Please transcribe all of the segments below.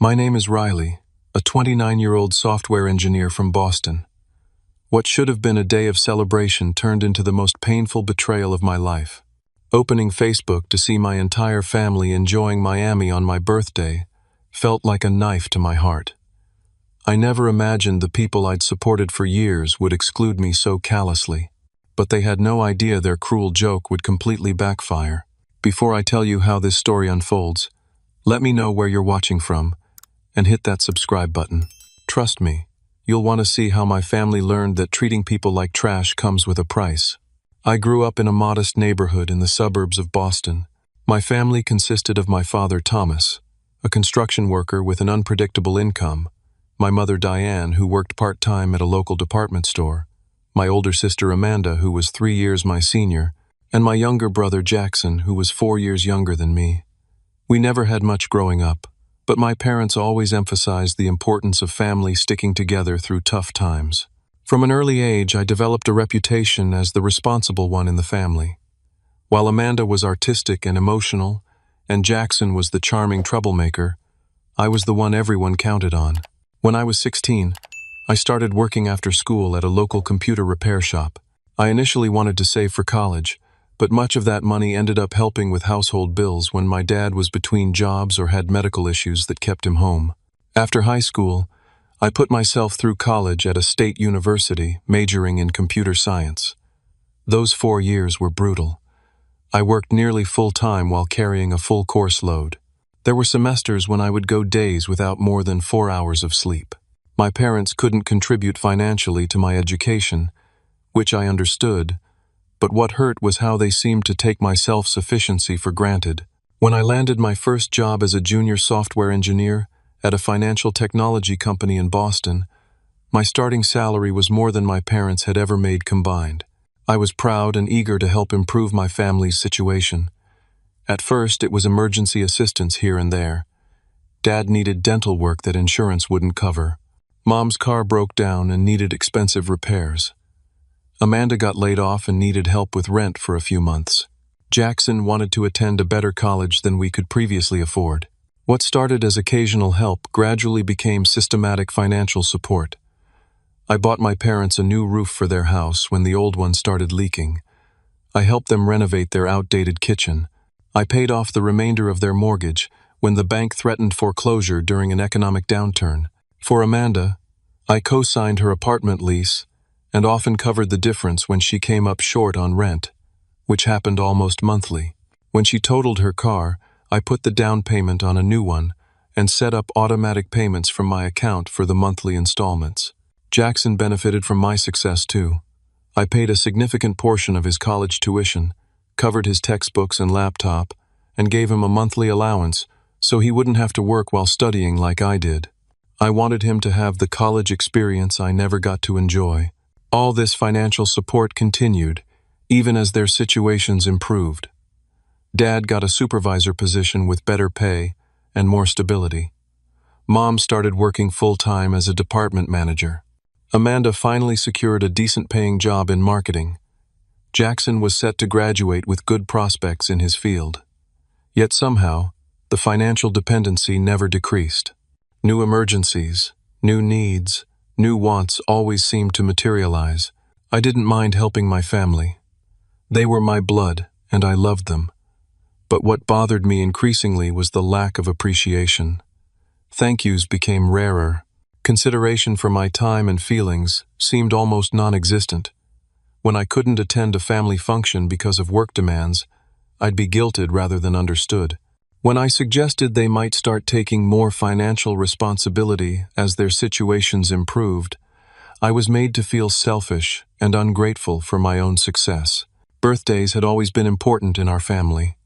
My name is Riley, a 29-year-old software engineer from Boston. What should have been a day of celebration turned into the most painful betrayal of my life. Opening Facebook to see my entire family enjoying Miami on my birthday felt like a knife to my heart. I never imagined the people I'd supported for years would exclude me so callously, but they had no idea their cruel joke would completely backfire. Before I tell you how this story unfolds, let me know where you're watching from and hit that subscribe button. Trust me, you'll want to see how my family learned that treating people like trash comes with a price. I grew up in a modest neighborhood in the suburbs of Boston. My family consisted of my father, Thomas, a construction worker with an unpredictable income, my mother, Diane, who worked part-time at a local department store, my older sister, Amanda, who was 3 years my senior, and my younger brother, Jackson, who was 4 years younger than me. We never had much growing up, but my parents always emphasized the importance of family sticking together through tough times. From an early age, I developed a reputation as the responsible one in the family. While Amanda was artistic and emotional, and Jackson was the charming troublemaker, I was the one everyone counted on. When I was 16, I started working after school at a local computer repair shop. I initially wanted to save for college, but much of that money ended up helping with household bills when my dad was between jobs or had medical issues that kept him home. After high school, I put myself through college at a state university, majoring in computer science. Those 4 years were brutal. I worked nearly full-time while carrying a full course load. There were semesters when I would go days without more than 4 hours of sleep. My parents couldn't contribute financially to my education, which I understood, but what hurt was how they seemed to take my self-sufficiency for granted. When I landed my first job as a junior software engineer at a financial technology company in Boston, my starting salary was more than my parents had ever made combined. I was proud and eager to help improve my family's situation. At first, it was emergency assistance here and there. Dad needed dental work that insurance wouldn't cover. Mom's car broke down and needed expensive repairs. Amanda got laid off and needed help with rent for a few months. Jackson wanted to attend a better college than we could previously afford. What started as occasional help gradually became systematic financial support. I bought my parents a new roof for their house when the old one started leaking. I helped them renovate their outdated kitchen. I paid off the remainder of their mortgage when the bank threatened foreclosure during an economic downturn. For Amanda, I co-signed her apartment lease and often covered the difference when she came up short on rent, which happened almost monthly. When she totaled her car, I put the down payment on a new one and set up automatic payments from my account for the monthly installments. Jackson benefited from my success too. I paid a significant portion of his college tuition, covered his textbooks and laptop, and gave him a monthly allowance so he wouldn't have to work while studying like I did. I wanted him to have the college experience I never got to enjoy. All this financial support continued, even as their situations improved. Dad got a supervisor position with better pay and more stability. Mom started working full-time as a department manager. Amanda finally secured a decent-paying job in marketing. Jackson was set to graduate with good prospects in his field. Yet somehow, the financial dependency never decreased. New emergencies, new needs, new wants always seemed to materialize. I didn't mind helping my family. They were my blood, and I loved them. But what bothered me increasingly was the lack of appreciation. Thank yous became rarer. Consideration for my time and feelings seemed almost non-existent. When I couldn't attend a family function because of work demands, I'd be guilted rather than understood. When I suggested they might start taking more financial responsibility as their situations improved, I was made to feel selfish and ungrateful for my own success. Birthdays had always been important in our family.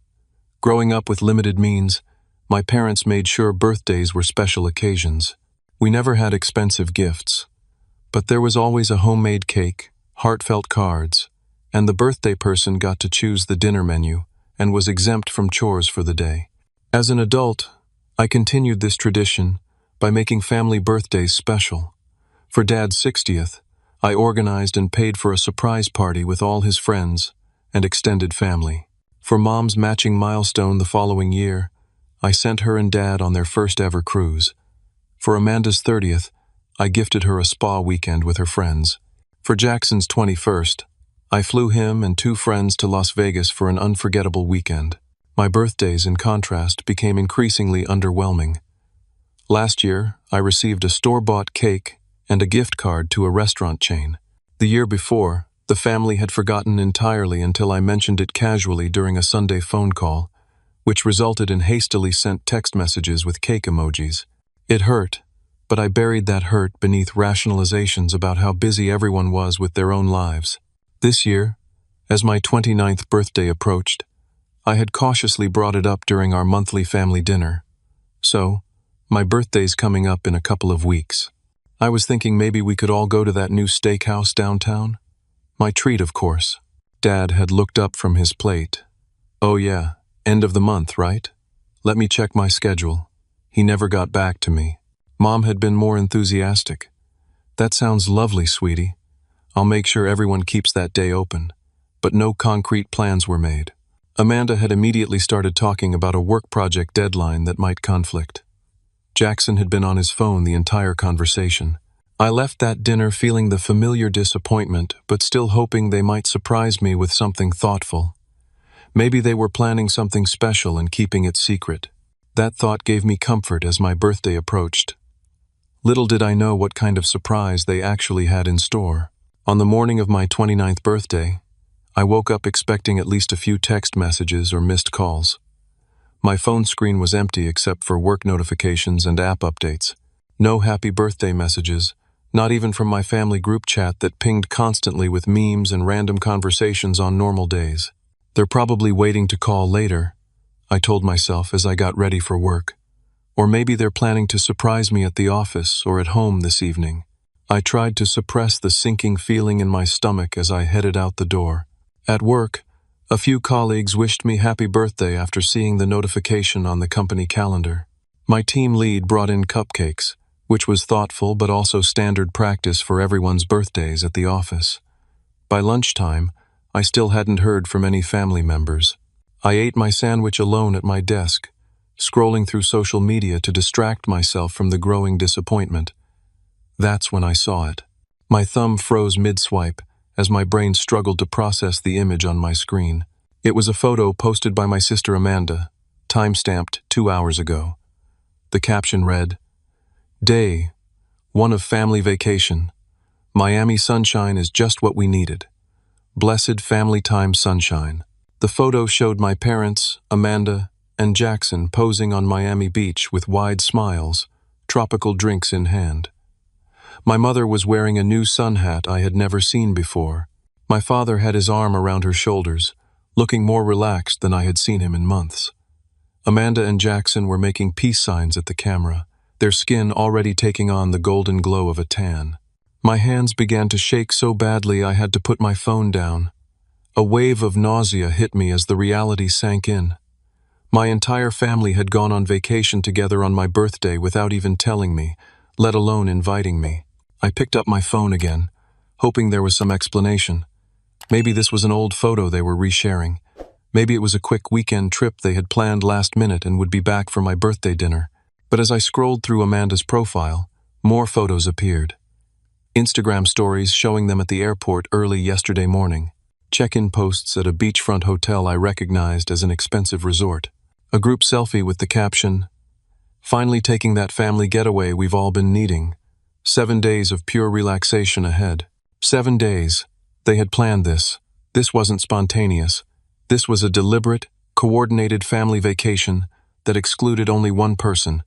Growing up with limited means, my parents made sure birthdays were special occasions. We never had expensive gifts, but there was always a homemade cake, heartfelt cards, and the birthday person got to choose the dinner menu and was exempt from chores for the day. As an adult, I continued this tradition by making family birthdays special. For Dad's 60th, I organized and paid for a surprise party with all his friends and extended family. For Mom's matching milestone the following year, I sent her and Dad on their first ever cruise. For Amanda's 30th, I gifted her a spa weekend with her friends. For Jackson's 21st, I flew him and 2 friends to Las Vegas for an unforgettable weekend. My birthdays, in contrast, became increasingly underwhelming. Last year, I received a store-bought cake and a gift card to a restaurant chain. The year before, the family had forgotten entirely until I mentioned it casually during a Sunday phone call, which resulted in hastily sent text messages with cake emojis. It hurt, but I buried that hurt beneath rationalizations about how busy everyone was with their own lives. This year, as my 29th birthday approached, I had cautiously brought it up during our monthly family dinner. So, my birthday's coming up in a couple of weeks. I was thinking maybe we could all go to that new steakhouse downtown. My treat, of course. Dad had looked up from his plate. Oh yeah, end of the month, right? Let me check my schedule. He never got back to me. Mom had been more enthusiastic. That sounds lovely, sweetie. I'll make sure everyone keeps that day open. But no concrete plans were made. Amanda had immediately started talking about a work project deadline that might conflict. Jackson had been on his phone the entire conversation. I left that dinner feeling the familiar disappointment, but still hoping they might surprise me with something thoughtful. Maybe they were planning something special and keeping it secret. That thought gave me comfort as my birthday approached. Little did I know what kind of surprise they actually had in store. On the morning of my 29th birthday, I woke up expecting at least a few text messages or missed calls. My phone screen was empty except for work notifications and app updates. No happy birthday messages, not even from my family group chat that pinged constantly with memes and random conversations on normal days. They're probably waiting to call later, I told myself as I got ready for work. Or maybe they're planning to surprise me at the office or at home this evening. I tried to suppress the sinking feeling in my stomach as I headed out the door. At work, a few colleagues wished me happy birthday after seeing the notification on the company calendar. My team lead brought in cupcakes, which was thoughtful but also standard practice for everyone's birthdays at the office. By lunchtime, I still hadn't heard from any family members. I ate my sandwich alone at my desk, scrolling through social media to distract myself from the growing disappointment. That's when I saw it. My thumb froze mid-swipe as my brain struggled to process the image on my screen. It was a photo posted by my sister Amanda, time-stamped 2 hours ago. The caption read, "Day 1 of family vacation. Miami sunshine is just what we needed. Blessed family time sunshine." The photo showed my parents, Amanda, and Jackson posing on Miami Beach with wide smiles, tropical drinks in hand. My mother was wearing a new sun hat I had never seen before. My father had his arm around her shoulders, looking more relaxed than I had seen him in months. Amanda and Jackson were making peace signs at the camera, their skin already taking on the golden glow of a tan. My hands began to shake so badly I had to put my phone down. A wave of nausea hit me as the reality sank in. My entire family had gone on vacation together on my birthday without even telling me, let alone inviting me. I picked up my phone again, hoping there was some explanation. Maybe this was an old photo they were resharing. Maybe it was a quick weekend trip they had planned last minute and would be back for my birthday dinner. But as I scrolled through Amanda's profile, more photos appeared. Instagram stories showing them at the airport early yesterday morning. Check-in posts at a beachfront hotel I recognized as an expensive resort. A group selfie with the caption, "Finally taking that family getaway we've all been needing. 7 days of pure relaxation ahead." 7 days. They had planned this. This wasn't spontaneous. This was a deliberate, coordinated family vacation that excluded only one person,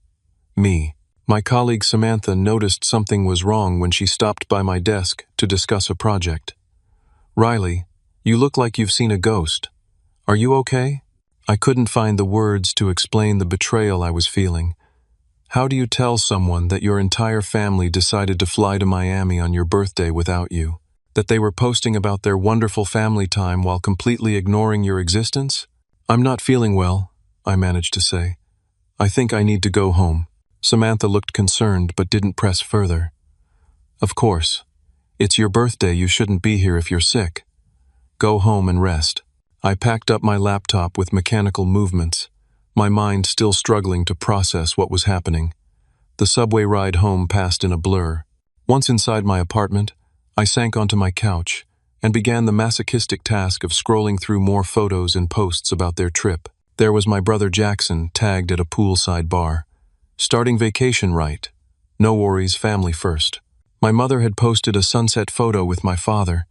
me. My colleague Samantha noticed something was wrong when she stopped by my desk to discuss a project. "Riley, you look like you've seen a ghost. Are you okay?" I couldn't find the words to explain the betrayal I was feeling. How do you tell someone that your entire family decided to fly to Miami on your birthday without you? That they were posting about their wonderful family time while completely ignoring your existence? "I'm not feeling well," I managed to say. "I think I need to go home." Samantha looked concerned but didn't press further. "Of course. It's your birthday, you shouldn't be here if you're sick. Go home and rest." I packed up my laptop with mechanical movements, my mind still struggling to process what was happening. The subway ride home passed in a blur. Once inside my apartment, I sank onto my couch and began the masochistic task of scrolling through more photos and posts about their trip. There was my brother Jackson, tagged at a poolside bar. Starting vacation right. No worries, family first. My mother had posted a sunset photo with my father.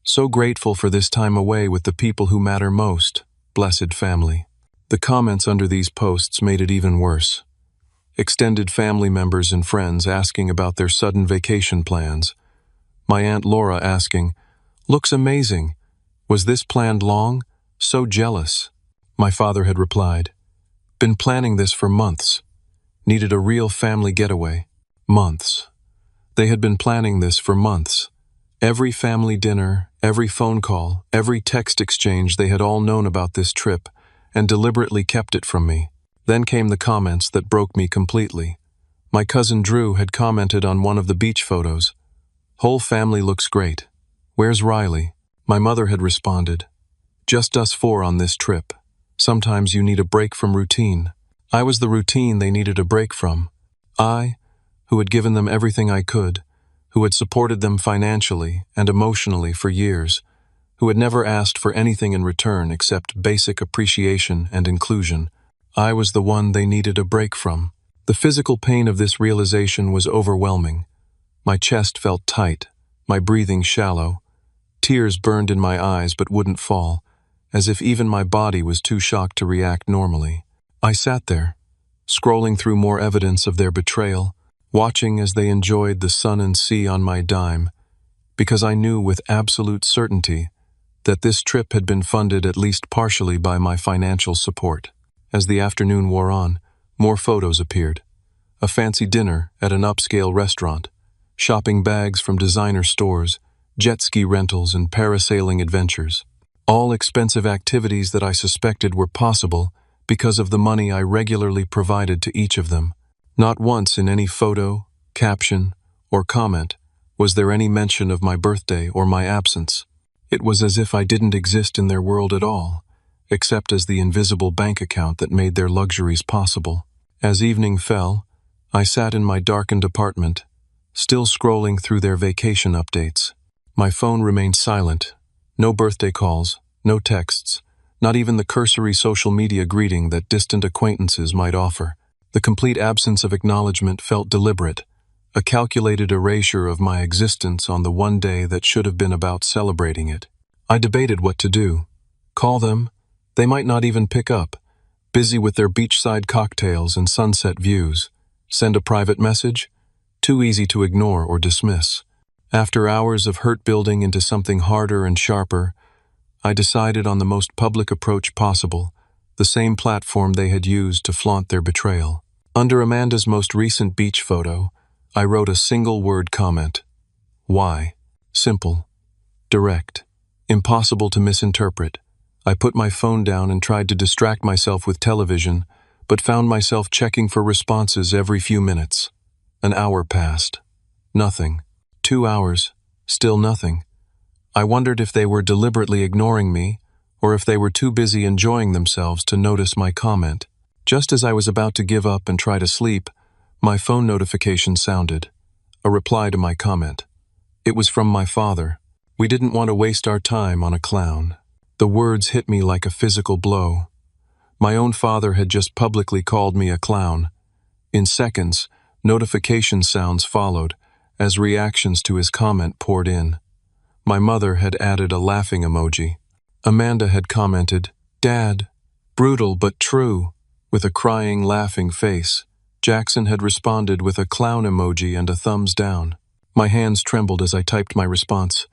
So grateful for this time away with the people who matter most. Blessed family. The comments under these posts made it even worse. Extended family members and friends asking about their sudden vacation plans. My Aunt Laura asking, "Looks amazing. Was this planned long? So jealous." My father had replied, "Been planning this for months. Needed a real family getaway." Months. They had been planning this for months. Every family dinner, every phone call, every text exchange, they had all known about this trip and deliberately kept it from me. Then came the comments that broke me completely. My cousin Drew had commented on one of the beach photos. "Whole family looks great. Where's Riley?" My mother had responded, "Just us four on this trip. Sometimes you need a break from routine." I was the routine they needed a break from. I, who had given them everything I could, who had supported them financially and emotionally for years, who had never asked for anything in return except basic appreciation and inclusion. I was the one they needed a break from. The physical pain of this realization was overwhelming. My chest felt tight, my breathing shallow. Tears burned in my eyes but wouldn't fall, as if even my body was too shocked to react normally. I sat there, scrolling through more evidence of their betrayal, watching as they enjoyed the sun and sea on my dime, because I knew with absolute certainty that this trip had been funded at least partially by my financial support. As the afternoon wore on, more photos appeared. A fancy dinner at an upscale restaurant, shopping bags from designer stores, jet ski rentals and parasailing adventures. All expensive activities that I suspected were possible because of the money I regularly provided to each of them. Not once in any photo, caption, or comment was there any mention of my birthday or my absence. It was as if I didn't exist in their world at all, except as the invisible bank account that made their luxuries possible. As evening fell, I sat in my darkened apartment, still scrolling through their vacation updates. My phone remained silent. No birthday calls, no texts, not even the cursory social media greeting that distant acquaintances might offer. The complete absence of acknowledgement felt deliberate, a calculated erasure of my existence on the one day that should have been about celebrating it. I debated what to do. Call them? They might not even pick up, busy with their beachside cocktails and sunset views. Send a private message? Too easy to ignore or dismiss. After hours of hurt building into something harder and sharper, I decided on the most public approach possible, the same platform they had used to flaunt their betrayal. Under Amanda's most recent beach photo, I wrote a single-word comment. Why? Simple. Direct. Impossible to misinterpret. I put my phone down and tried to distract myself with television, but found myself checking for responses every few minutes. An hour passed. Nothing. 2 hours. Still nothing. I wondered if they were deliberately ignoring me, or if they were too busy enjoying themselves to notice my comment. Just as I was about to give up and try to sleep, my phone notification sounded. A reply to my comment. It was from my father. "We didn't want to waste our time on a clown." The words hit me like a physical blow. My own father had just publicly called me a clown. In seconds, notification sounds followed, as reactions to his comment poured in. My mother had added a laughing emoji. Amanda had commented, "Dad, brutal but true," with a crying, laughing face. Jackson had responded with a clown emoji and a thumbs down. My hands trembled as I typed my response.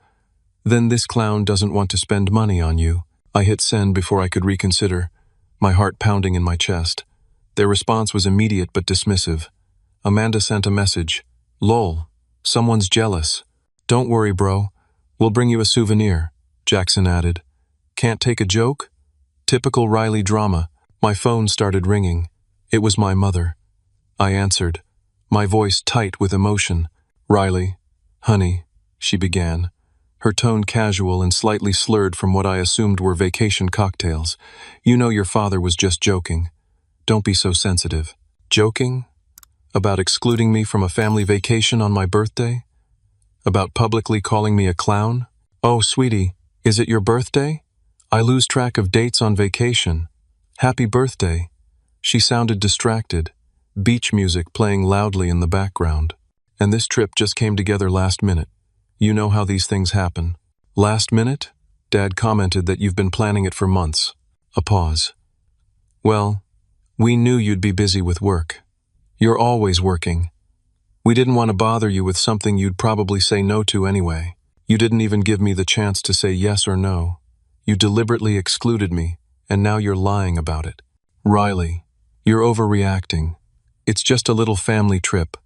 "Then this clown doesn't want to spend money on you." I hit send before I could reconsider, my heart pounding in my chest. Their response was immediate but dismissive. Amanda sent a message. "Lol, someone's jealous. Don't worry, bro. We'll bring you a souvenir," Jackson added. "Can't take a joke?" Typical Riley drama. My phone started ringing. It was my mother. I answered, my voice tight with emotion. "Riley, honey," she began, her tone casual and slightly slurred from what I assumed were vacation cocktails. "You know your father was just joking. Don't be so sensitive." "Joking?" About excluding me from a family vacation on my birthday? About publicly calling me a clown? Oh, sweetie, is it your birthday? I lose track of dates on vacation. Happy birthday. She sounded distracted, beach music playing loudly in the background. And this trip just came together last minute. You know how these things happen. Last minute? Dad commented that you've been planning it for months. A pause. Well, we knew you'd be busy with work. You're always working. We didn't want to bother you with something you'd probably say no to anyway. You didn't even give me the chance to say yes or no. You deliberately excluded me, and now you're lying about it. Riley, you're overreacting. It's just a little family trip.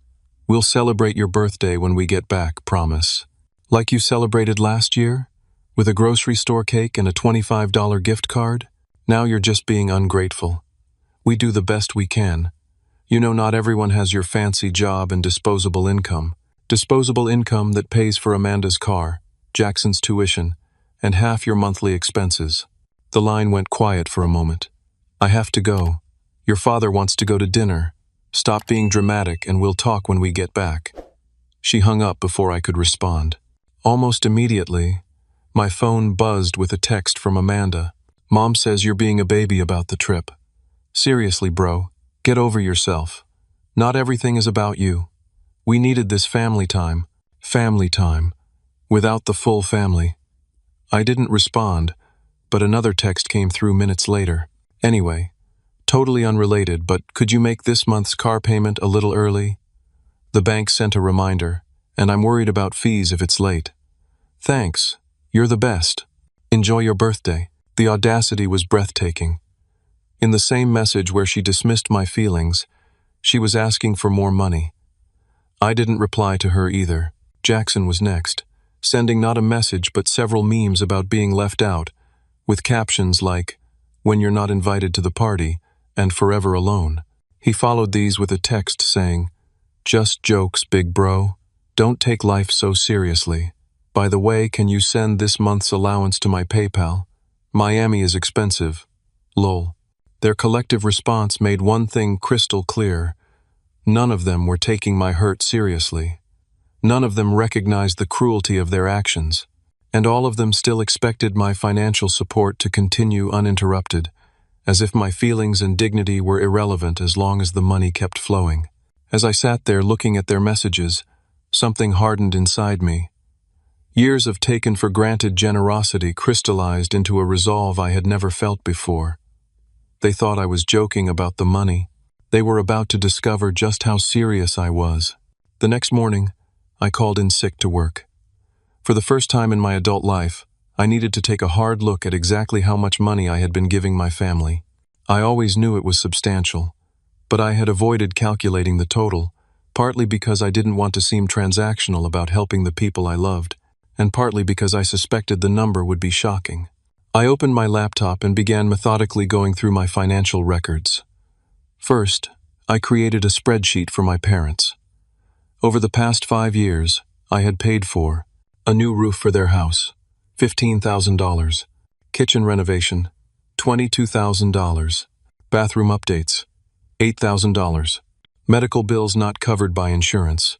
We'll celebrate your birthday when we get back, promise. Like you celebrated last year? With a grocery store cake and a $25 gift card? Now you're just being ungrateful. We do the best we can. You know not everyone has your fancy job and disposable income. Disposable income that pays for Amanda's car, Jackson's tuition, and half your monthly expenses. The line went quiet for a moment. I have to go. Your father wants to go to dinner. Stop being dramatic and we'll talk when we get back. She hung up before I could respond. Almost immediately, my phone buzzed with a text from Amanda. Mom says you're being a baby about the trip. Seriously, bro, get over yourself. Not everything is about you. We needed this family time. Family time. Without the full family. I didn't respond, but another text came through minutes later. Anyway, totally unrelated, but could you make this month's car payment a little early? The bank sent a reminder, and I'm worried about fees if it's late. Thanks. You're the best. Enjoy your birthday. The audacity was breathtaking. In the same message where she dismissed my feelings, she was asking for more money. I didn't reply to her either. Jackson was next, sending not a message but several memes about being left out, with captions like, "When you're not invited to the party," and "Forever alone." He followed these with a text saying, "Just jokes, big bro. Don't take life so seriously. By the way, can you send this month's allowance to my PayPal? Miami is expensive. Lol." Their collective response made one thing crystal clear. None of them were taking my hurt seriously. None of them recognized the cruelty of their actions. And all of them still expected my financial support to continue uninterrupted, as if my feelings and dignity were irrelevant as long as the money kept flowing. As I sat there looking at their messages, something hardened inside me. Years of taken-for-granted generosity crystallized into a resolve I had never felt before. They thought I was joking about the money. They were about to discover just how serious I was. The next morning, I called in sick to work. For the first time in my adult life, I needed to take a hard look at exactly how much money I had been giving my family. I always knew it was substantial, but I had avoided calculating the total, partly because I didn't want to seem transactional about helping the people I loved, and partly because I suspected the number would be shocking. I opened my laptop and began methodically going through my financial records. First, I created a spreadsheet for my parents. Over the past 5 years, I had paid for a new roof for their house, $15,000, kitchen renovation, $22,000, bathroom updates, $8,000, medical bills not covered by insurance,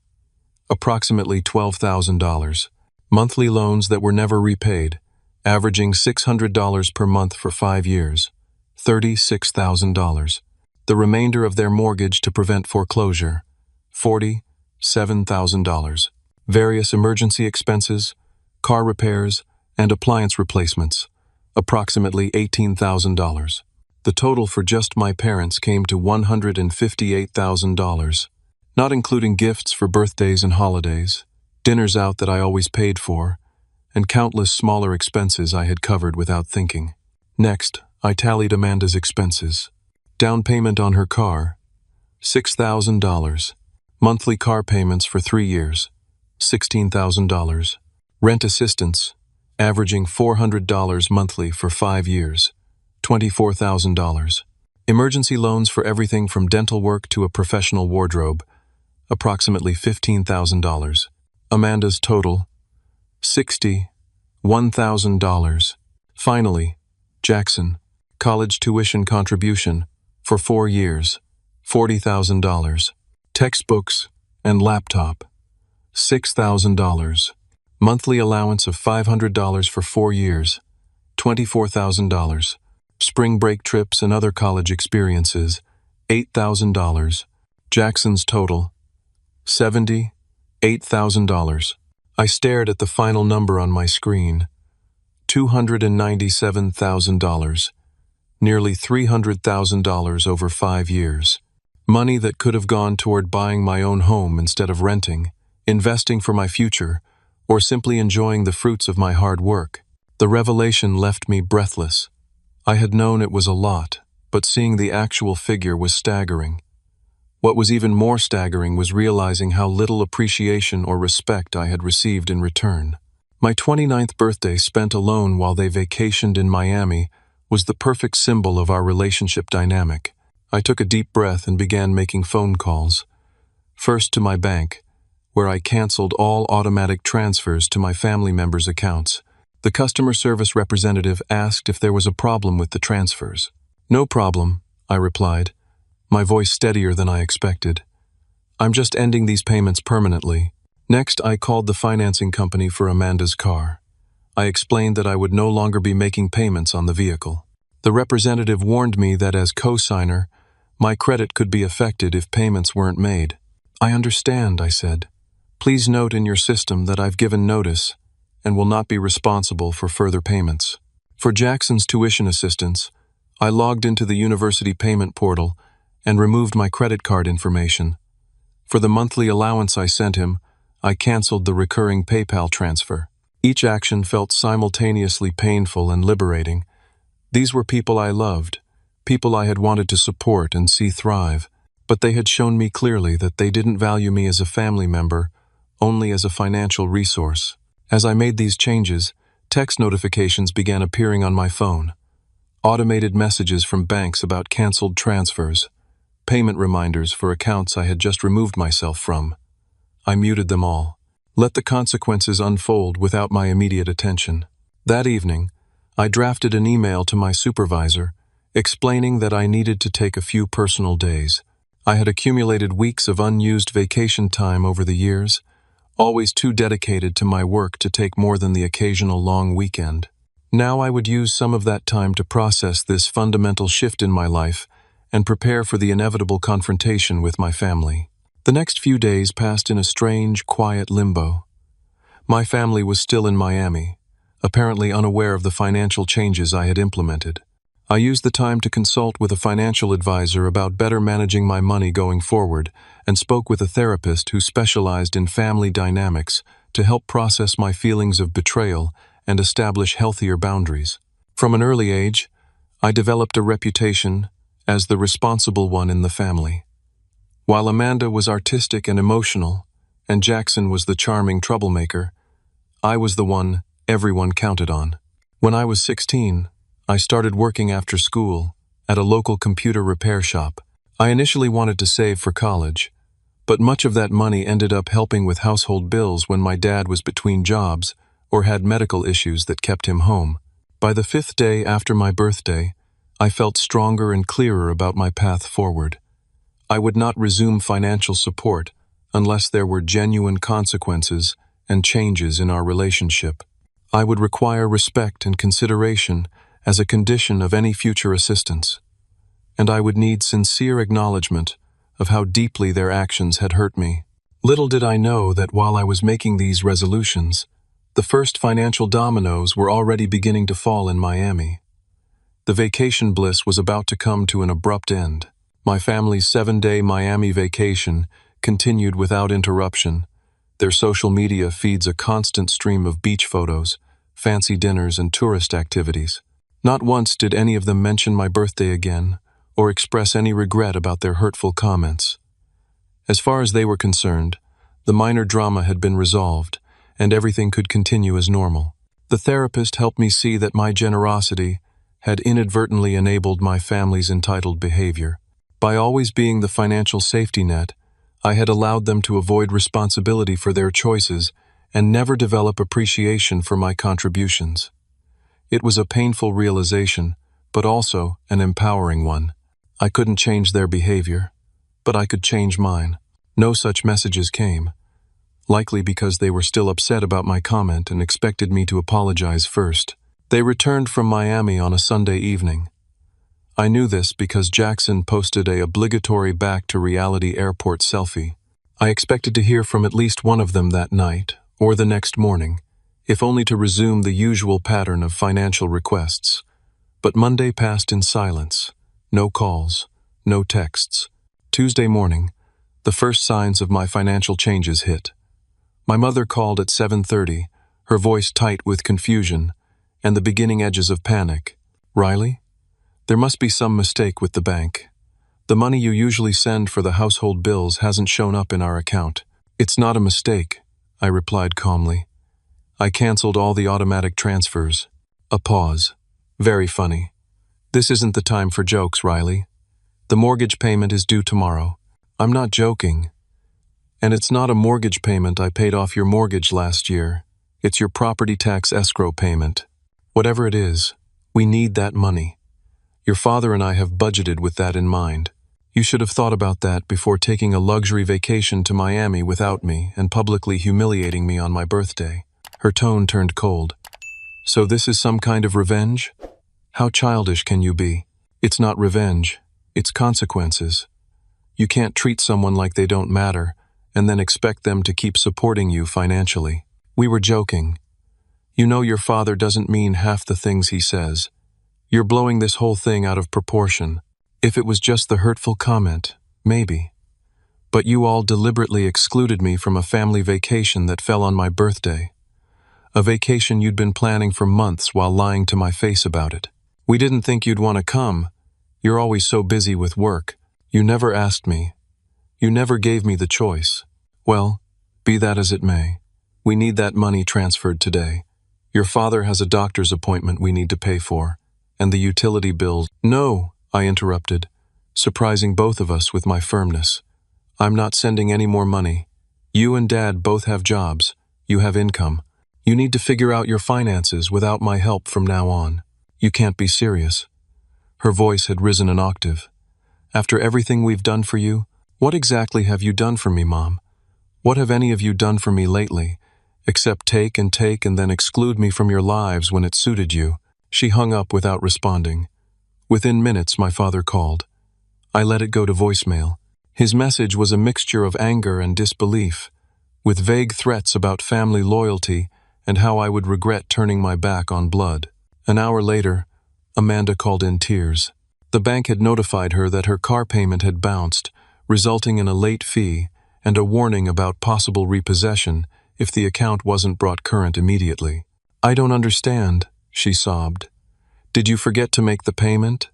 approximately $12,000, monthly loans that were never repaid, averaging $600 per month for 5 years, $36,000. The remainder of their mortgage to prevent foreclosure, $47,000. Various emergency expenses, car repairs, and appliance replacements, approximately $18,000. The total for just my parents came to $158,000, not including gifts for birthdays and holidays, dinners out that I always paid for, and countless smaller expenses I had covered without thinking. Next, I tallied Amanda's expenses. Down payment on her car, $6,000. Monthly car payments for 3 years, $16,000. Rent assistance, averaging $400 monthly for 5 years, $24,000. Emergency loans for everything from dental work to a professional wardrobe, approximately $15,000. Amanda's total, $61,000. Finally, Jackson, college tuition contribution for 4 years, $40,000. textbooks, and laptop. $6,000. Monthly allowance of $500 for 4 years. $24,000. Spring break trips and other college experiences. $8,000. Jackson's total. $78,000. I stared at the final number on my screen. $297,000. Nearly $300,000 over 5 years. Money that could have gone toward buying my own home instead of renting, investing for my future, or simply enjoying the fruits of my hard work. The revelation left me breathless. I had known it was a lot, but seeing the actual figure was staggering. What was even more staggering was realizing how little appreciation or respect I had received in return. My 29th birthday spent alone while they vacationed in Miami was the perfect symbol of our relationship dynamic. I took a deep breath and began making phone calls. First to my bank, where I canceled all automatic transfers to my family members' accounts. The customer service representative asked if there was a problem with the transfers. "No problem," I replied, my voice steadier than I expected. "I'm just ending these payments permanently." Next, I called the financing company for Amanda's car. I explained that I would no longer be making payments on the vehicle. The representative warned me that as co-signer, my credit could be affected if payments weren't made. "I understand," I said. "Please note in your system that I've given notice and will not be responsible for further payments." For Jackson's tuition assistance, I logged into the university payment portal and removed my credit card information. For the monthly allowance I sent him, I canceled the recurring PayPal transfer. Each action felt simultaneously painful and liberating. These were people I loved, people I had wanted to support and see thrive, but they had shown me clearly that they didn't value me as a family member, only as a financial resource. As I made these changes, text notifications began appearing on my phone. Automated messages from banks about canceled transfers, payment reminders for accounts I had just removed myself from. I muted them all. Let the consequences unfold without my immediate attention. That evening, I drafted an email to my supervisor, explaining that I needed to take a few personal days. I had accumulated weeks of unused vacation time over the years, always too dedicated to my work to take more than the occasional long weekend. Now I would use some of that time to process this fundamental shift in my life and prepare for the inevitable confrontation with my family. The next few days passed in a strange, quiet limbo. My family was still in Miami, apparently unaware of the financial changes I had implemented. I used the time to consult with a financial advisor about better managing my money going forward and spoke with a therapist who specialized in family dynamics to help process my feelings of betrayal and establish healthier boundaries. From an early age, I developed a reputation as the responsible one in the family. While Amanda was artistic and emotional, and Jackson was the charming troublemaker, I was the one everyone counted on. When I was 16, I started working after school at a local computer repair shop. I initially wanted to save for college, but much of that money ended up helping with household bills when my dad was between jobs or had medical issues that kept him home. By the 5th day after my birthday, I felt stronger and clearer about my path forward. I would not resume financial support unless there were genuine consequences and changes in our relationship. I would require respect and consideration as a condition of any future assistance, and I would need sincere acknowledgement of how deeply their actions had hurt me. Little did I know that while I was making these resolutions, the first financial dominoes were already beginning to fall in Miami. The vacation bliss was about to come to an abrupt end. My family's 7-day Miami vacation continued without interruption. Their social media feeds a constant stream of beach photos, fancy dinners, and tourist activities. Not once did any of them mention my birthday again or express any regret about their hurtful comments. As far as they were concerned, the minor drama had been resolved, and everything could continue as normal. The therapist helped me see that my generosity had inadvertently enabled my family's entitled behavior. By always being the financial safety net, I had allowed them to avoid responsibility for their choices and never develop appreciation for my contributions. It was a painful realization, but also an empowering one. I couldn't change their behavior, but I could change mine. No such messages came, likely because they were still upset about my comment and expected me to apologize first. They returned from Miami on a Sunday evening. I knew this because Jackson posted a obligatory back-to-reality airport selfie. I expected to hear from at least one of them that night, or the next morning, if only to resume the usual pattern of financial requests. But Monday passed in silence. No calls, no texts. Tuesday morning, the first signs of my financial changes hit. My mother called at 7:30, her voice tight with confusion and the beginning edges of panic. "Riley? There must be some mistake with the bank. The money you usually send for the household bills hasn't shown up in our account." "It's not a mistake," I replied calmly. "I canceled all the automatic transfers." A pause. "Very funny. This isn't the time for jokes, Riley. The mortgage payment is due tomorrow." "I'm not joking. And it's not a mortgage payment. I paid off your mortgage last year. It's your property tax escrow payment. Whatever it is, we need that money. Your father and I have budgeted with that in mind. You should have thought about that before taking a luxury vacation to Miami without me and publicly humiliating me on my birthday." Her tone turned cold. "So this is some kind of revenge? How childish can you be? It's not revenge. It's consequences. You can't treat someone like they don't matter and then expect them to keep supporting you financially." "We were joking. You know your father doesn't mean half the things he says. You're blowing this whole thing out of proportion. If it was just the hurtful comment, maybe. But you all deliberately excluded me from a family vacation that fell on my birthday. A vacation you'd been planning for months while lying to my face about it. We didn't think you'd want to come. You're always so busy with work. You never asked me. You never gave me the choice. Well, be that as it may, we need that money transferred today. Your father has a doctor's appointment we need to pay for, and the utility bills." "No," I interrupted, surprising both of us with my firmness. "I'm not sending any more money. You and Dad both have jobs. You have income. You need to figure out your finances without my help from now on. You can't be serious." Her voice had risen an octave. "After everything we've done for you, what exactly have you done for me, Mom? What have any of you done for me lately, except take and then exclude me from your lives when it suited you?" She hung up without responding. Within minutes, my father called. I let it go to voicemail. His message was a mixture of anger and disbelief, with vague threats about family loyalty and how I would regret turning my back on blood. An hour later, Amanda called in tears. The bank had notified her that her car payment had bounced, resulting in a late fee and a warning about possible repossession if the account wasn't brought current immediately. "I don't understand," she sobbed. "Did you forget to make the payment?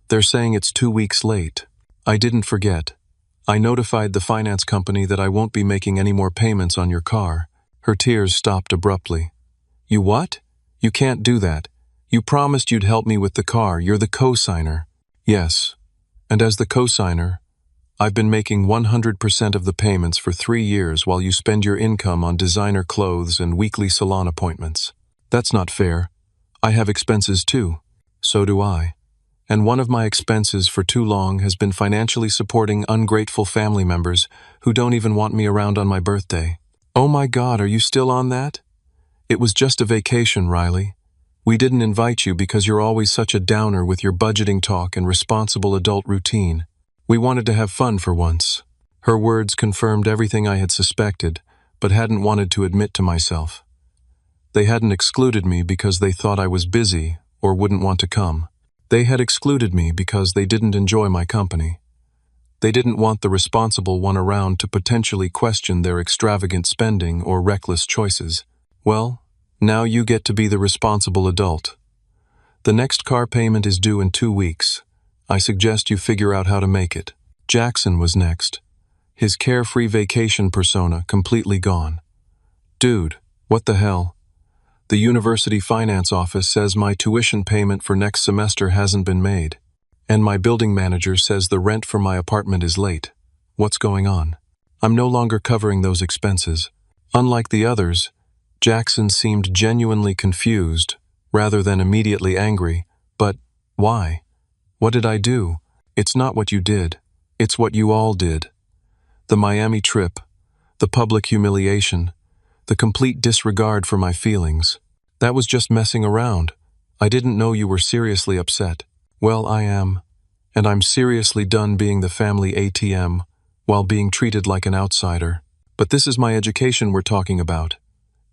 They're saying it's 2 weeks late." "I didn't forget. I notified the finance company that I won't be making any more payments on your car." Her tears stopped abruptly. "You what? You can't do that. You promised you'd help me with the car. You're the co-signer." "Yes, and as the co-signer, I've been making 100% of the payments for 3 years while you spend your income on designer clothes and weekly salon appointments. That's not fair. I have expenses too." "So do I. And one of my expenses for too long has been financially supporting ungrateful family members who don't even want me around on my birthday." "Oh my God, are you still on that?" "It was just a vacation, Riley. We didn't invite you because you're always such a downer with your budgeting talk and responsible adult routine. We wanted to have fun for once." Her words confirmed everything I had suspected, but hadn't wanted to admit to myself. They hadn't excluded me because they thought I was busy or wouldn't want to come. They had excluded me because they didn't enjoy my company. They didn't want the responsible one around to potentially question their extravagant spending or reckless choices. Well, now you get to be the responsible adult. The next car payment is due in 2 weeks. I suggest you figure out how to make it. Jackson was next, his carefree vacation persona completely gone. "Dude, what the hell? The university finance office says my tuition payment for next semester hasn't been made, and my building manager says the rent for my apartment is late. What's going on? I'm no longer covering those expenses." Unlike the others, Jackson seemed genuinely confused, rather than immediately angry. "But why? What did I do?" "It's not what you did. It's what you all did. The Miami trip, the public humiliation, the complete disregard for my feelings. That was just messing around. I didn't know you were seriously upset. Well, I am. And I'm seriously done being the family ATM while being treated like an outsider. But this is my education we're talking about.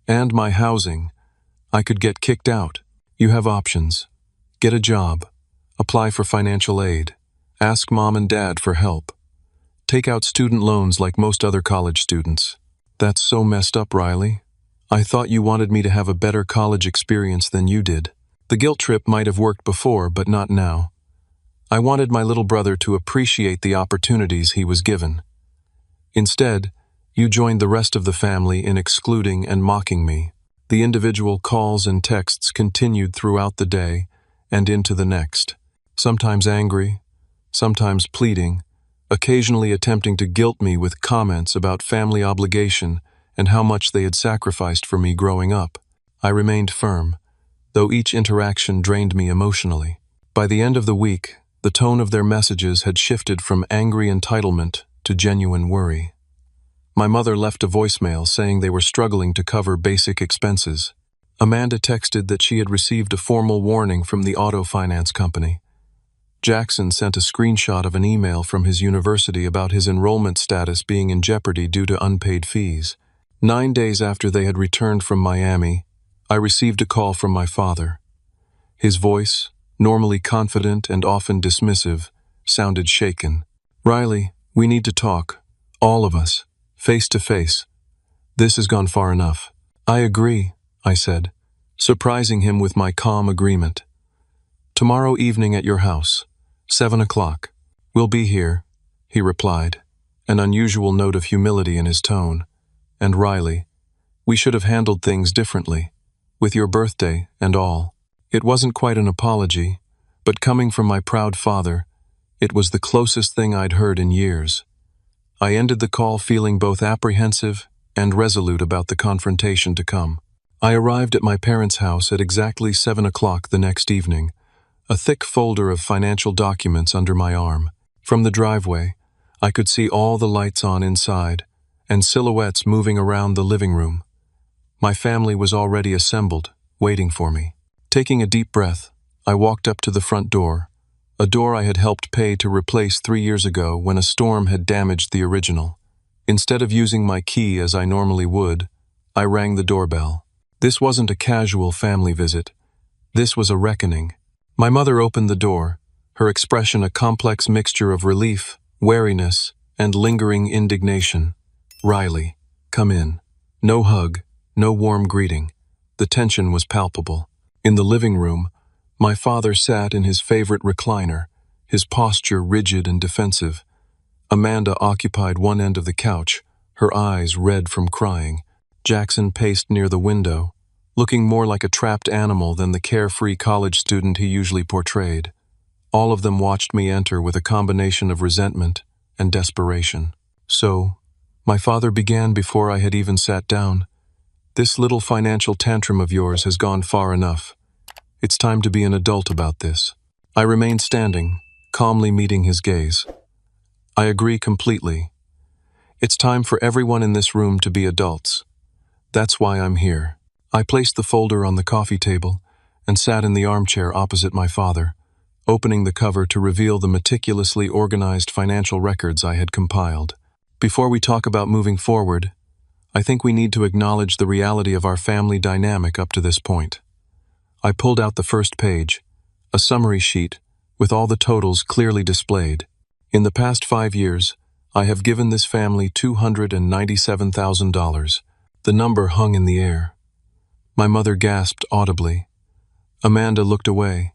And my housing. I could get kicked out. You have options. Get a job. Apply for financial aid. Ask mom and dad for help. Take out student loans like most other college students. That's so messed up, Riley. I thought you wanted me to have a better college experience than you did. The guilt trip might have worked before, but not now. I wanted my little brother to appreciate the opportunities he was given. Instead, you joined the rest of the family in excluding and mocking me. The individual calls and texts continued throughout the day and into the next, sometimes angry, sometimes pleading, occasionally attempting to guilt me with comments about family obligation and how much they had sacrificed for me growing up. I remained firm, though each interaction drained me emotionally. By the end of the week, the tone of their messages had shifted from angry entitlement to genuine worry. My mother left a voicemail saying they were struggling to cover basic expenses. Amanda texted that she had received a formal warning from the auto finance company. Jackson sent a screenshot of an email from his university about his enrollment status being in jeopardy due to unpaid fees. 9 days after they had returned from Miami, I received a call from my father. His voice, normally confident and often dismissive, sounded shaken. "Riley, we need to talk. All of us. Face to face. This has gone far enough." "I agree," I said, surprising him with my calm agreement. "Tomorrow evening at your house, 7 o'clock. We'll be here," he replied, an unusual note of humility in his tone. "And Riley, we should have handled things differently, with your birthday and all." It wasn't quite an apology, but coming from my proud father, it was the closest thing I'd heard in years. I ended the call feeling both apprehensive and resolute about the confrontation to come. I arrived at my parents' house at exactly 7 o'clock the next evening, a thick folder of financial documents under my arm. From the driveway, I could see all the lights on inside and silhouettes moving around the living room. My family was already assembled, waiting for me. Taking a deep breath, I walked up to the front door, a door I had helped pay to replace 3 years ago when a storm had damaged the original. Instead of using my key as I normally would, I rang the doorbell. This wasn't a casual family visit. This was a reckoning. My mother opened the door, her expression a complex mixture of relief, wariness, and lingering indignation. "Riley, come in." No hug, no warm greeting. The tension was palpable. In the living room, my father sat in his favorite recliner, his posture rigid and defensive. Amanda occupied one end of the couch, her eyes red from crying. Jackson paced near the window, looking more like a trapped animal than the carefree college student he usually portrayed. All of them watched me enter with a combination of resentment and desperation. "So, my father began before I had even sat down. This little financial tantrum of yours has gone far enough. It's time to be an adult about this." I remained standing, calmly meeting his gaze. "I agree completely. It's time for everyone in this room to be adults. That's why I'm here." I placed the folder on the coffee table and sat in the armchair opposite my father, opening the cover to reveal the meticulously organized financial records I had compiled. Before we talk about moving forward, I think we need to acknowledge the reality of our family dynamic up to this point. I pulled out the first page, a summary sheet with all the totals clearly displayed. In the past 5 years, I have given this family $297,000. The number hung in the air. My mother gasped audibly. Amanda looked away.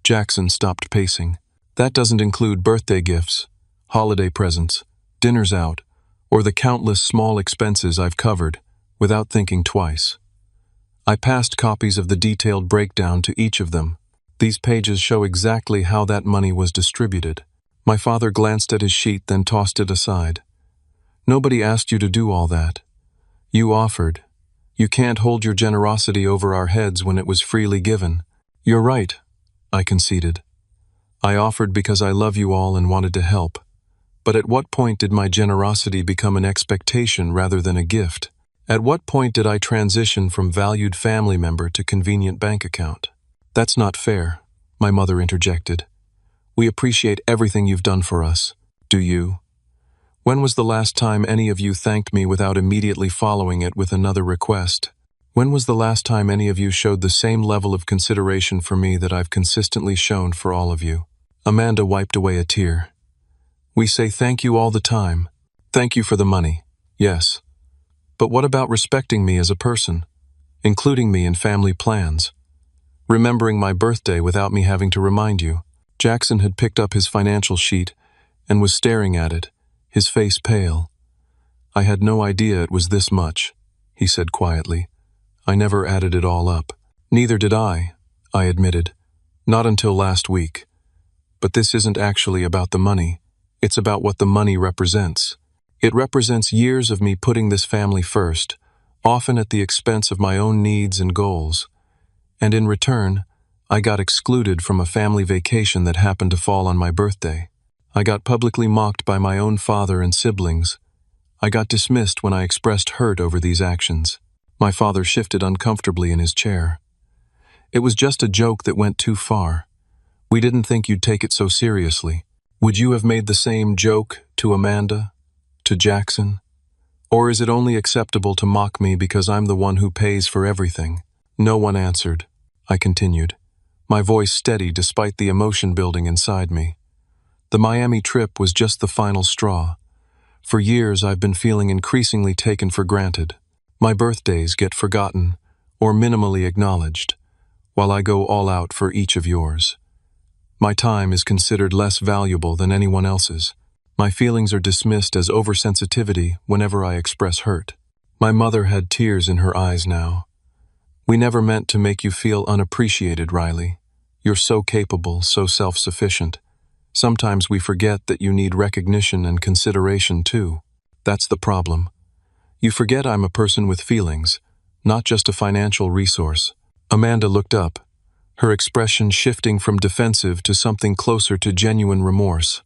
Jackson stopped pacing. "That doesn't include birthday gifts, holiday presents, dinners out, or the countless small expenses I've covered without thinking twice." I passed copies of the detailed breakdown to each of them. These pages show exactly how that money was distributed. My father glanced at his sheet, then tossed it aside. "Nobody asked you to do all that. You offered. You can't hold your generosity over our heads when it was freely given." "You're right," I conceded. "I offered because I love you all and wanted to help. But at what point did my generosity become an expectation rather than a gift? At what point did I transition from valued family member to convenient bank account? That's not fair, my mother interjected. We appreciate everything you've done for us. Do you? When was the last time any of you thanked me without immediately following it with another request? When was the last time any of you showed the same level of consideration for me that I've consistently shown for all of you? Amanda wiped away a tear. We say thank you all the time. Thank you for the money, yes. But what about respecting me as a person? Including me in family plans? Remembering my birthday without me having to remind you? Jackson had picked up his financial sheet and was staring at it, his face pale. I had no idea it was this much, he said quietly. I never added it all up. Neither did I admitted. Not until last week. But this isn't actually about the money. It's about what the money represents. It represents years of me putting this family first, often at the expense of my own needs and goals. And in return, I got excluded from a family vacation that happened to fall on my birthday. I got publicly mocked by my own father and siblings. I got dismissed when I expressed hurt over these actions. My father shifted uncomfortably in his chair. It was just a joke that went too far. We didn't think you'd take it so seriously. Would you have made the same joke to Amanda? To Jackson? Or is it only acceptable to mock me because I'm the one who pays for everything? No one answered. I continued, my voice steady despite the emotion building inside me. The Miami trip was just the final straw. For years I've been feeling increasingly taken for granted. My birthdays get forgotten or minimally acknowledged, while I go all out for each of yours. My time is considered less valuable than anyone else's. My feelings are dismissed as oversensitivity whenever I express hurt. My mother had tears in her eyes now. We never meant to make you feel unappreciated, Riley. You're so capable, so self-sufficient. Sometimes we forget that you need recognition and consideration too. That's the problem. You forget I'm a person with feelings, not just a financial resource. Amanda looked up, her expression shifting from defensive to something closer to genuine remorse.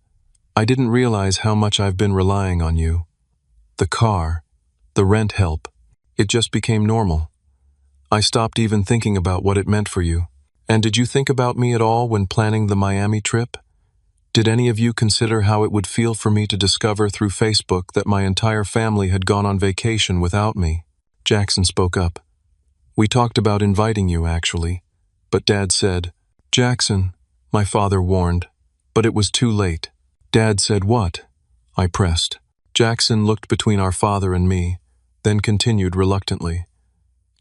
I didn't realize how much I've been relying on you. The car, the rent help, it just became normal. I stopped even thinking about what it meant for you. And did you think about me at all when planning the Miami trip? Did any of you consider how it would feel for me to discover through Facebook that my entire family had gone on vacation without me? Jackson spoke up. We talked about inviting you, actually. But Dad said, Jackson, my father warned. But it was too late. Dad said what? I pressed. Jackson looked between our father and me, then continued reluctantly.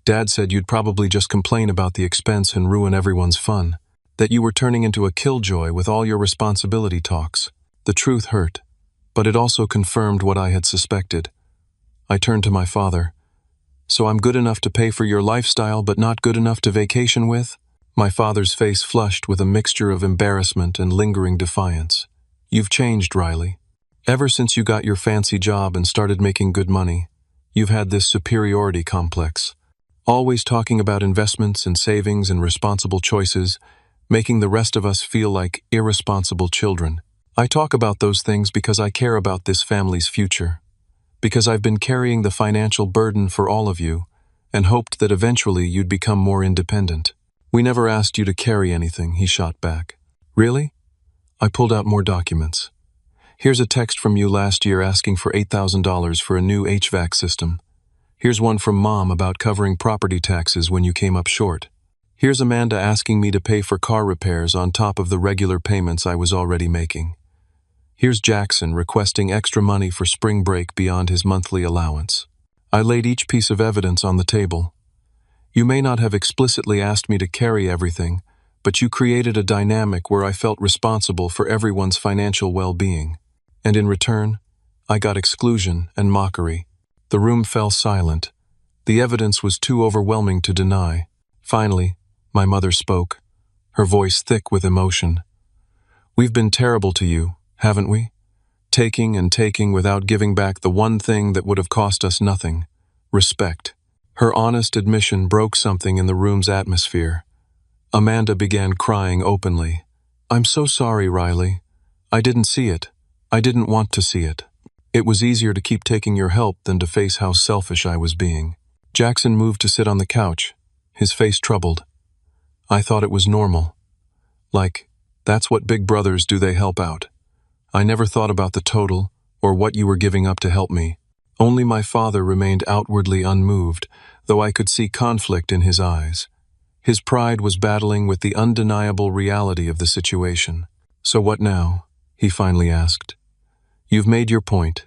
Dad said you'd probably just complain about the expense and ruin everyone's fun. That you were turning into a killjoy with all your responsibility talks. The truth hurt, but it also confirmed what I had suspected. I turned to my father. So I'm good enough to pay for your lifestyle but not good enough to vacation with? My father's face flushed with a mixture of embarrassment and lingering defiance. You've changed, Riley. Ever since you got your fancy job and started making good money, you've had this superiority complex. Always talking about investments and savings and responsible choices, making the rest of us feel like irresponsible children. I talk about those things because I care about this family's future. Because I've been carrying the financial burden for all of you, and hoped that eventually you'd become more independent. We never asked you to carry anything, he shot back. Really? I pulled out more documents. Here's a text from you last year asking for $8,000 for a new HVAC system. Here's one from Mom about covering property taxes when you came up short. Here's Amanda asking me to pay for car repairs on top of the regular payments I was already making. Here's Jackson requesting extra money for spring break beyond his monthly allowance. I laid each piece of evidence on the table. You may not have explicitly asked me to carry everything, but you created a dynamic where I felt responsible for everyone's financial well-being. And in return, I got exclusion and mockery. The room fell silent. The evidence was too overwhelming to deny. Finally, my mother spoke, her voice thick with emotion. We've been terrible to you, haven't we? Taking and taking without giving back the one thing that would have cost us nothing, respect. Her honest admission broke something in the room's atmosphere. Amanda began crying openly. I'm so sorry, Riley. I didn't see it. I didn't want to see it. It was easier to keep taking your help than to face how selfish I was being. Jackson moved to sit on the couch, his face troubled. I thought it was normal. Like, that's what big brothers do, they help out. I never thought about the total, or what you were giving up to help me. Only my father remained outwardly unmoved, though I could see conflict in his eyes. His pride was battling with the undeniable reality of the situation. So what now? He finally asked. You've made your point.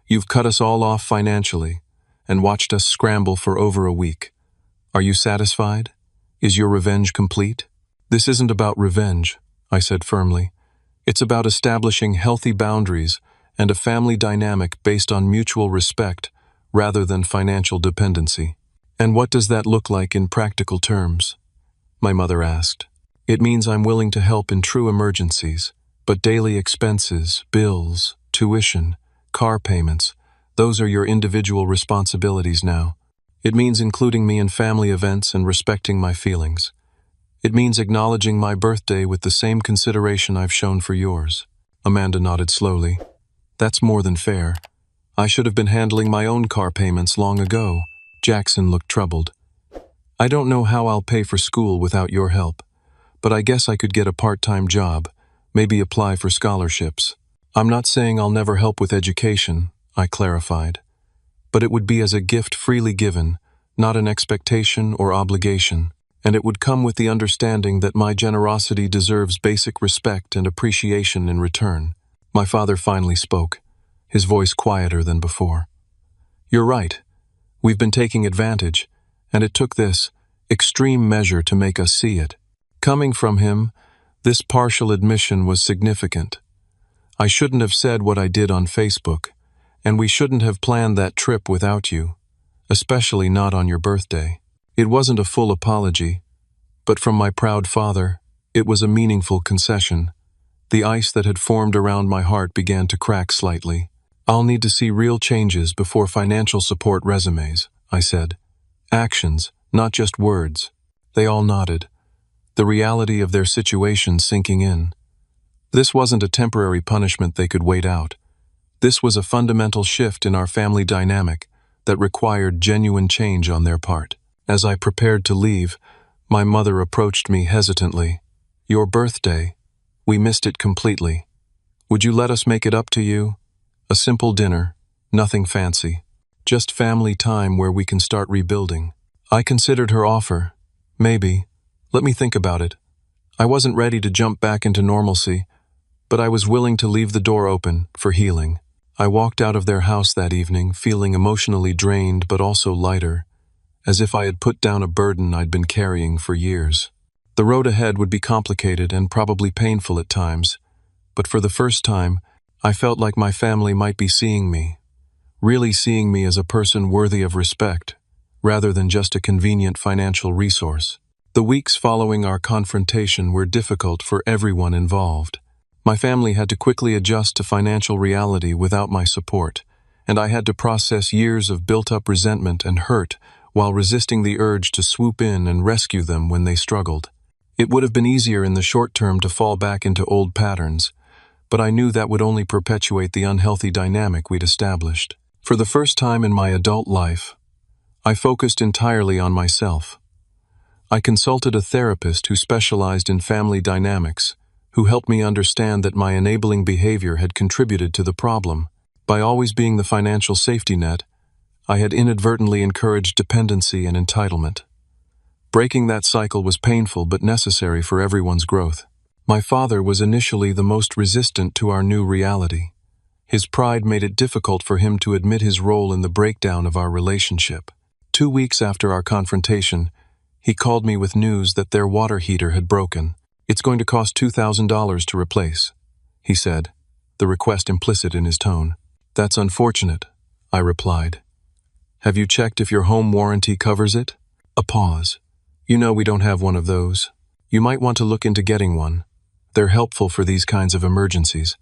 You've cut us all off financially, and watched us scramble for over a week. Are you satisfied? Is your revenge complete? This isn't about revenge, I said firmly. It's about establishing healthy boundaries and a family dynamic based on mutual respect rather than financial dependency. And what does that look like in practical terms? My mother asked. It means I'm willing to help in true emergencies, but daily expenses, bills, tuition, car payments, those are your individual responsibilities now. It means including me in family events and respecting my feelings. It means acknowledging my birthday with the same consideration I've shown for yours. Amanda nodded slowly. That's more than fair. I should have been handling my own car payments long ago. Jackson looked troubled. I don't know how I'll pay for school without your help, but I guess I could get a part-time job, maybe apply for scholarships. I'm not saying I'll never help with education, I clarified, but it would be as a gift freely given, not an expectation or obligation, and it would come with the understanding that my generosity deserves basic respect and appreciation in return. My father finally spoke, his voice quieter than before. You're right. We've been taking advantage, and it took this extreme measure to make us see it. Coming from him, this partial admission was significant. I shouldn't have said what I did on Facebook, and we shouldn't have planned that trip without you, especially not on your birthday. It wasn't a full apology, but from my proud father, it was a meaningful concession. The ice that had formed around my heart began to crack slightly. I'll need to see real changes before financial support resumes, I said. Actions, not just words. They all nodded, the reality of their situation sinking in. This wasn't a temporary punishment they could wait out. This was a fundamental shift in our family dynamic that required genuine change on their part. As I prepared to leave, my mother approached me hesitantly. Your birthday. We missed it completely. Would you let us make it up to you? A simple dinner, nothing fancy. Just family time where we can start rebuilding. I considered her offer. Maybe. Let me think about it. I wasn't ready to jump back into normalcy, but I was willing to leave the door open for healing. I walked out of their house that evening, feeling emotionally drained but also lighter, as if I had put down a burden I'd been carrying for years. The road ahead would be complicated and probably painful at times, but for the first time, I felt like my family might be seeing me, really seeing me as a person worthy of respect, rather than just a convenient financial resource. The weeks following our confrontation were difficult for everyone involved. My family had to quickly adjust to financial reality without my support, and I had to process years of built-up resentment and hurt while resisting the urge to swoop in and rescue them when they struggled. It would have been easier in the short term to fall back into old patterns, but I knew that would only perpetuate the unhealthy dynamic we'd established. For the first time in my adult life, I focused entirely on myself. I consulted a therapist who specialized in family dynamics, who helped me understand that my enabling behavior had contributed to the problem. By always being the financial safety net, I had inadvertently encouraged dependency and entitlement. Breaking that cycle was painful but necessary for everyone's growth. My father was initially the most resistant to our new reality. His pride made it difficult for him to admit his role in the breakdown of our relationship. 2 weeks after our confrontation, he called me with news that their water heater had broken. It's going to cost $2,000 to replace, he said, the request implicit in his tone. That's unfortunate, I replied. Have you checked if your home warranty covers it? A pause. You know we don't have one of those. You might want to look into getting one. They're helpful for these kinds of emergencies.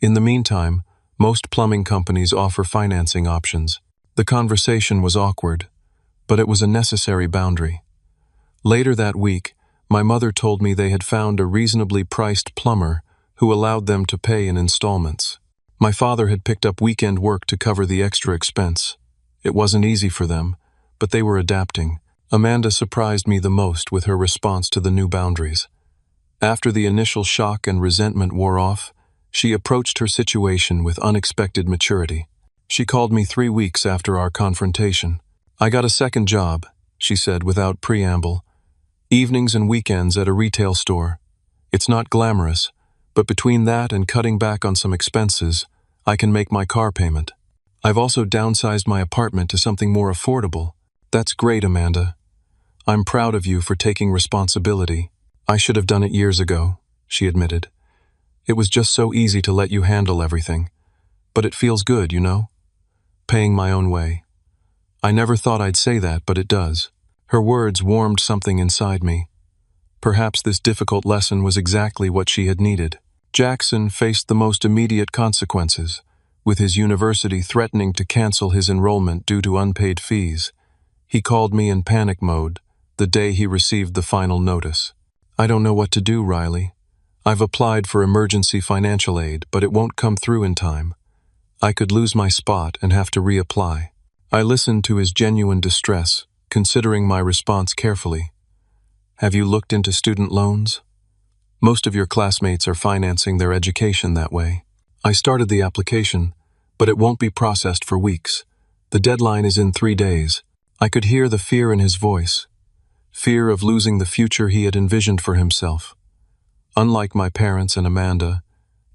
In the meantime, most plumbing companies offer financing options. The conversation was awkward, but it was a necessary boundary. Later that week, my mother told me they had found a reasonably priced plumber who allowed them to pay in installments. My father had picked up weekend work to cover the extra expense. It wasn't easy for them, but they were adapting. Amanda surprised me the most with her response to the new boundaries. After the initial shock and resentment wore off, she approached her situation with unexpected maturity. She called me 3 weeks after our confrontation. "I got a second job," she said without preamble. "Evenings and weekends at a retail store. It's not glamorous, but between that and cutting back on some expenses, I can make my car payment. I've also downsized my apartment to something more affordable." "That's great, Amanda. I'm proud of you for taking responsibility." "I should have done it years ago," she admitted. "It was just so easy to let you handle everything. But it feels good, you know? Paying my own way." I never thought I'd say that, but it does. Her words warmed something inside me. Perhaps this difficult lesson was exactly what she had needed. Jackson faced the most immediate consequences, with his university threatening to cancel his enrollment due to unpaid fees. He called me in panic mode the day he received the final notice. "I don't know what to do, Riley. I've applied for emergency financial aid, but it won't come through in time. I could lose my spot and have to reapply." I listened to his genuine distress, considering my response carefully. "Have you looked into student loans? Most of your classmates are financing their education that way." I started the application, but it won't be processed for weeks. The deadline is in 3 days. I could hear the fear in his voice. Fear of losing the future he had envisioned for himself. Unlike my parents and Amanda,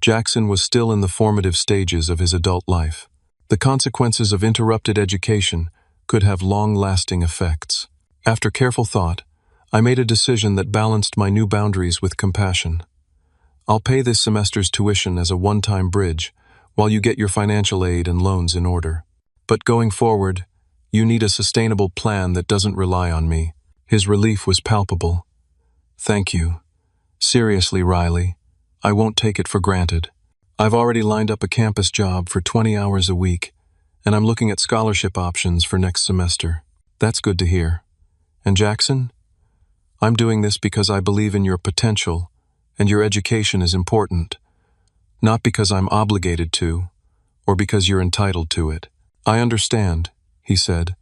Jackson was still in the formative stages of his adult life. The consequences of interrupted education could have long-lasting effects. After careful thought, I made a decision that balanced my new boundaries with compassion. "I'll pay this semester's tuition as a one-time bridge while you get your financial aid and loans in order. But going forward, you need a sustainable plan that doesn't rely on me." His relief was palpable. "Thank you. Seriously, Riley, I won't take it for granted. I've already lined up a campus job for 20 hours a week, and I'm looking at scholarship options for next semester." "That's good to hear. And Jackson? I'm doing this because I believe in your potential, and your education is important. Not because I'm obligated to, or because you're entitled to it." "I understand," he said,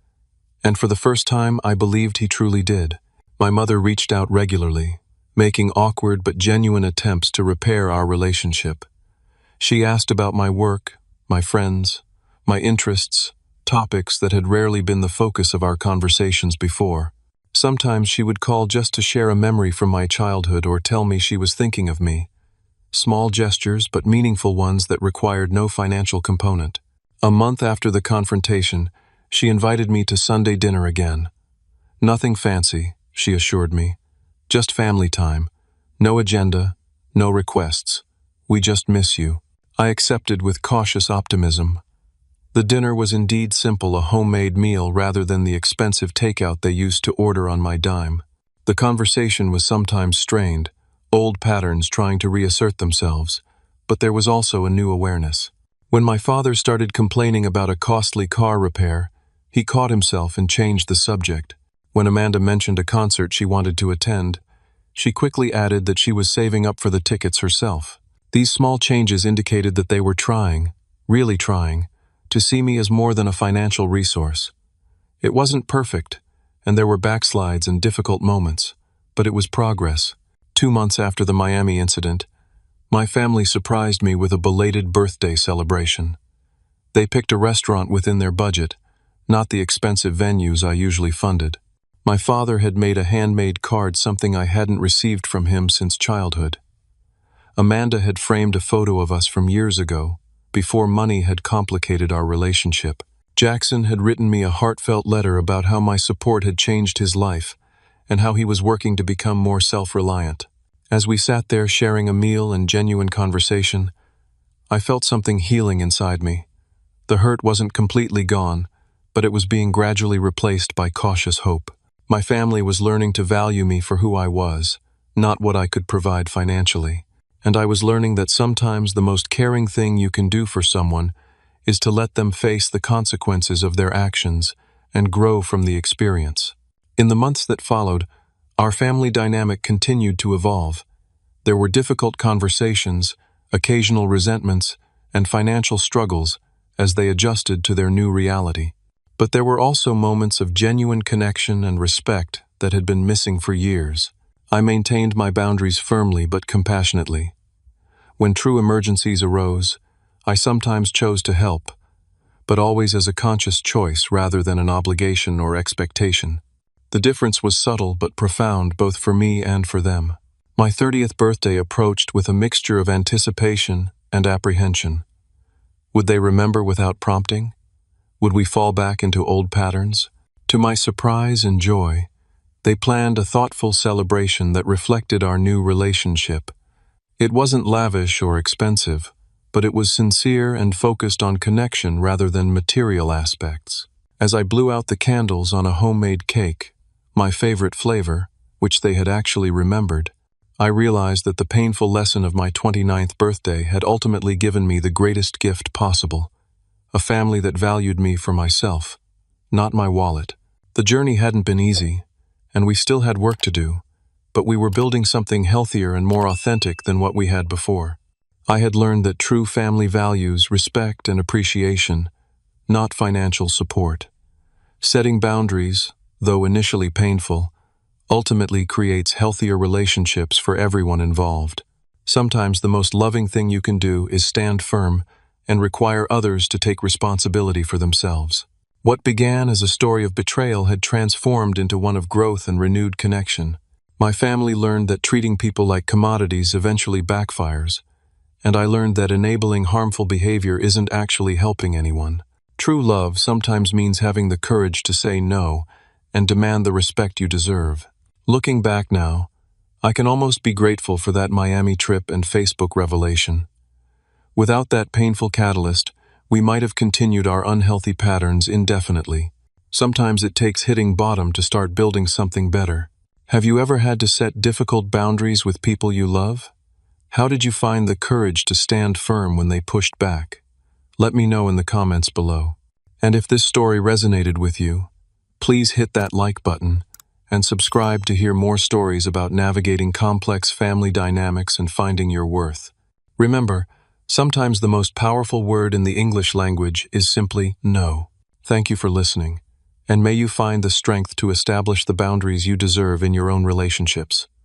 and for the first time I believed he truly did. My mother reached out regularly, making awkward but genuine attempts to repair our relationship. She asked about my work, my friends, my interests, topics that had rarely been the focus of our conversations before. Sometimes she would call just to share a memory from my childhood or tell me she was thinking of me. Small gestures, but meaningful ones that required no financial component. A month after the confrontation, she invited me to Sunday dinner again. "Nothing fancy," she assured me. "Just family time. No agenda, no requests. We just miss you." I accepted with cautious optimism. The dinner was indeed simple, a homemade meal rather than the expensive takeout they used to order on my dime. The conversation was sometimes strained, old patterns trying to reassert themselves, but there was also a new awareness. When my father started complaining about a costly car repair, he caught himself and changed the subject. When Amanda mentioned a concert she wanted to attend, she quickly added that she was saving up for the tickets herself. These small changes indicated that they were trying, really trying, to see me as more than a financial resource. It wasn't perfect, and there were backslides and difficult moments, but it was progress. 2 months after the Miami incident, my family surprised me with a belated birthday celebration. They picked a restaurant within their budget, not the expensive venues I usually funded. My father had made a handmade card, something I hadn't received from him since childhood. Amanda had framed a photo of us from years ago, before money had complicated our relationship. Jackson had written me a heartfelt letter about how my support had changed his life, and how he was working to become more self-reliant. As we sat there sharing a meal and genuine conversation, I felt something healing inside me. The hurt wasn't completely gone, but it was being gradually replaced by cautious hope. My family was learning to value me for who I was, not what I could provide financially. And I was learning that sometimes the most caring thing you can do for someone is to let them face the consequences of their actions and grow from the experience. In the months that followed, our family dynamic continued to evolve. There were difficult conversations, occasional resentments, and financial struggles as they adjusted to their new reality. But there were also moments of genuine connection and respect that had been missing for years. I maintained my boundaries firmly but compassionately. When true emergencies arose, I sometimes chose to help, but always as a conscious choice rather than an obligation or expectation. The difference was subtle but profound both for me and for them. My 30th birthday approached with a mixture of anticipation and apprehension. Would they remember without prompting? Would we fall back into old patterns? To my surprise and joy, they planned a thoughtful celebration that reflected our new relationship. It wasn't lavish or expensive, but it was sincere and focused on connection rather than material aspects. As I blew out the candles on a homemade cake, my favorite flavor, which they had actually remembered, I realized that the painful lesson of my 29th birthday had ultimately given me the greatest gift possible, a family that valued me for myself, not my wallet. The journey hadn't been easy, and we still had work to do, but we were building something healthier and more authentic than what we had before. I had learned that true family values respect and appreciation, not financial support. Setting boundaries, though initially painful, ultimately creates healthier relationships for everyone involved. Sometimes the most loving thing you can do is stand firm and require others to take responsibility for themselves. What began as a story of betrayal had transformed into one of growth and renewed connection. My family learned that treating people like commodities eventually backfires, and I learned that enabling harmful behavior isn't actually helping anyone. True love sometimes means having the courage to say no and demand the respect you deserve. Looking back now, I can almost be grateful for that Miami trip and Facebook revelation. Without that painful catalyst, we might have continued our unhealthy patterns indefinitely. Sometimes it takes hitting bottom to start building something better. Have you ever had to set difficult boundaries with people you love? How did you find the courage to stand firm when they pushed back? Let me know in the comments below. And if this story resonated with you, please hit that like button and subscribe to hear more stories about navigating complex family dynamics and finding your worth. Remember, sometimes the most powerful word in the English language is simply no. Thank you for listening, and may you find the strength to establish the boundaries you deserve in your own relationships.